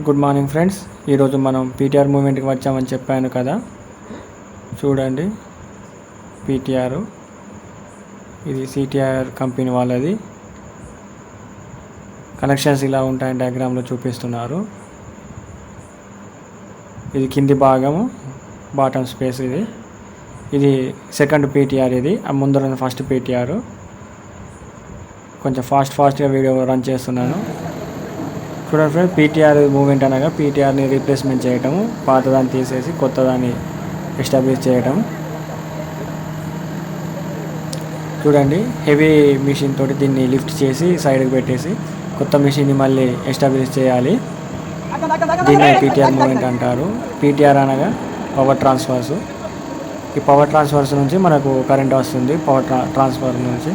Good morning friends. ఈరోజు మనం PTR మూమెంట్కి వచ్చామని చెప్పాను కదా, చూడండి పీటీఆర్ ఇది సిటీఆర్ కంపెనీ వాళ్ళది. కనెక్షన్స్ ఇలా ఉంటాయని డయాగ్రామ్లో చూపిస్తున్నారు. ఇది కింది భాగము, బాటమ్ స్పేస్. ఇది సెకండ్ పీటీఆర్. ఇది ముందర ఫస్ట్ పీటీఆర్. కొంచెం ఫాస్ట్గా వీడియో రన్ చేస్తున్నాను. చూడండి ఫ్రెండ్స్, పీటీఆర్ మూమెంట్ అనగా పీటీఆర్ని రీప్లేస్మెంట్ చేయటము, పాతదాన్ని తీసేసి కొత్తదాన్ని ఎస్టాబ్లిష్ చేయటం. చూడండి, హెవీ మిషన్ తోటి దీన్ని లిఫ్ట్ చేసి సైడ్కి పెట్టేసి కొత్త మిషన్ని మళ్ళీ ఎస్టాబ్లిష్ చేయాలి. దీన్ని పీటీఆర్ మూమెంట్ అంటారు. పీటీఆర్ అనగా పవర్ ట్రాన్స్ఫర్స్. ఈ పవర్ ట్రాన్స్ఫర్స్ నుంచి మనకు కరెంట్ వస్తుంది. పవర్ ట్రాన్స్ఫర్ నుంచి